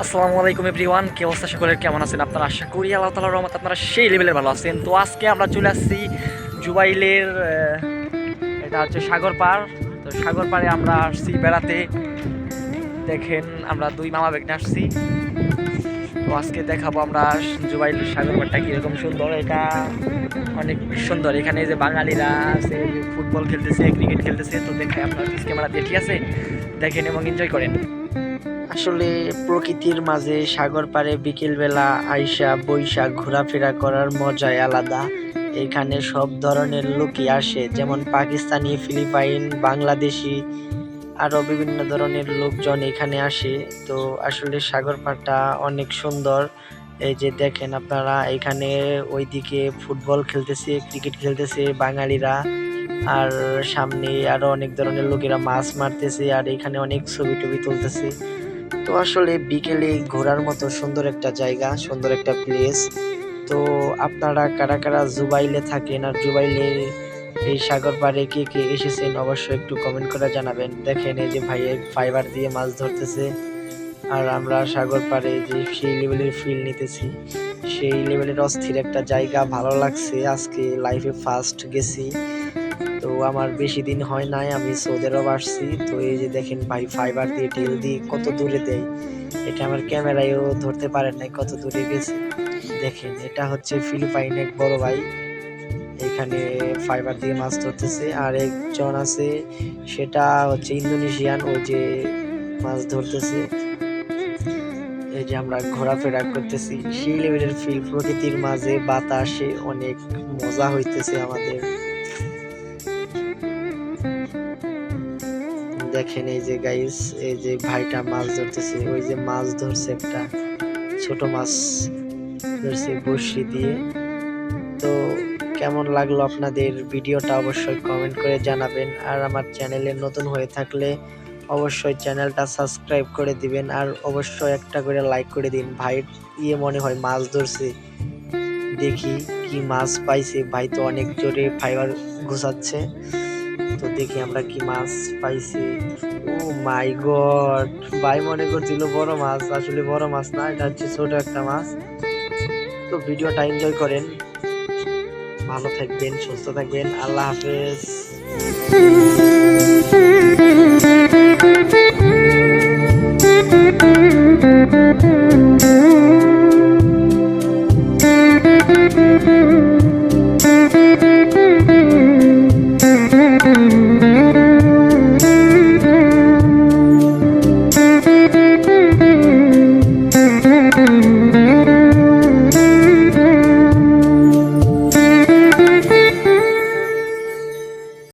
আসসালামু আলাইকুম এভরিওয়ান, কি অবস্থা সকলের? কেমন আছেন আপনারা? আশা করি আল্লাহ তাআলার রহমতে আপনারা সেই লেভেলে ভালো আছেন। তো আজকে আমরা চলে আসছি জুবাইলের এটা হচ্ছে সাগর পাড়। তো সাগর পাড়ে আমরা আসছি বেড়াতে। দেখেন আমরা দুই মামা বেগনে আসছি। তো আজকে দেখাবো আমরা জুবাইল সাগর পাড়টা কীরকম সুন্দর। এটা অনেক সুন্দর। এখানে যে বাঙালিরা আছে, ফুটবল খেলতেছে, ক্রিকেট খেলতেছে। তো দেখাই আপনার ক্যামেরা দিয়ে, ঠিক আছে? দেখেন এবং এনজয় করেন। আসলে প্রকৃতির মাঝে সাগর পাড়ে বিকেলবেলা আইসা বৈশা ঘোরাফেরা করার মজাই আলাদা। এখানে সব ধরনের লোকই আসে, যেমন পাকিস্তানি, ফিলিপাইন, বাংলাদেশি আরও বিভিন্ন ধরনের লোকজন এখানে আসে। তো আসলে সাগর পাড়টা অনেক সুন্দর। এই যে দেখেন আপনারা, এখানে ওইদিকে ফুটবল খেলতেছে, ক্রিকেট খেলতেছে বাঙালিরা, আর সামনে আরো অনেক ধরনের লোকেরা মাছ মারতেছে, আর এখানে অনেক ছবি টবি তুলতেছে। তো আসলে বিকেলে ঘোরার মতো সুন্দর একটা জায়গা, সুন্দর একটা প্লেস। তো আপনারা কারা কারা জুবাইলে থাকেন আর জুবাইলে এই সাগর পাড়ে কে কে এসেছেন অবশ্যই একটু কমেন্ট করে জানাবেন। দেখেন এই যে ভাইয়ের ফাইবার দিয়ে মাছ ধরতেছে, আর আমরা সাগর পাড়ে যে সেই লেভেলের ফিল নিতেছি, সেই লেভেলের অস্থির একটা জায়গা। ভালো লাগছে, আজকে লাইফে ফার্স্ট গেছি। তো আমার বেশি দিন হয় নাই, আমি সৌদি আরব আসছি। তো এই যে দেখেন ভাই ফাইবার দিয়ে টেল দিয়ে কত দূরে দেয়, এটা আমার ক্যামেরায়ও ধরতে পারেন নাই কত দূরে গেছে। দেখেন এটা হচ্ছে ফিলিপাইন এক বড় ভাই, এখানে ফাইবার দিয়ে মাছ ধরতেছে। আর একজন আছে, সেটা হচ্ছে ইন্দোনেশিয়ান, ওই যে মাছ ধরতেছে। এই যে আমরা ঘোরাফেরা করতেছি, সেই লেভেলের ফিল, প্রকৃতির মাঝে বাতাসে অনেক মজা হইতেছে আমাদের। দেখেন এই যে গাইস, এই যে ভাইটা মাছ ধরতেছে, ওই যে মাছ ধরছে, একটা ছোট মাছ ধরছে বড়শি দিয়ে। তো কেমন লাগলো আপনাদের ভিডিওটা অবশ্যই কমেন্ট করে জানাবেন। আর আমার চ্যানেলে নতুন হয়ে থাকলে অবশ্যই চ্যানেলটা সাবস্ক্রাইব করে দিবেন, আর অবশ্যই একটা করে লাইক করে দিন। ভাই মনে হয় মাছ ধরছে, দেখি কি মাছ পাইছে। ভাই তো অনেক জোরে ফাইবার ঘুষাচ্ছে, তো দেখি আমরা কি মাছ পাইছি। ও মাই গড, ভাই মনে করছিল বড় মাছ, আসলে বড় মাছ না, এটা হচ্ছে ছোট একটা মাছ। তো ভিডিওটা এনজয় করেন, ভালো থাকবেন, সুস্থ থাকবেন, আল্লাহ হাফেজ।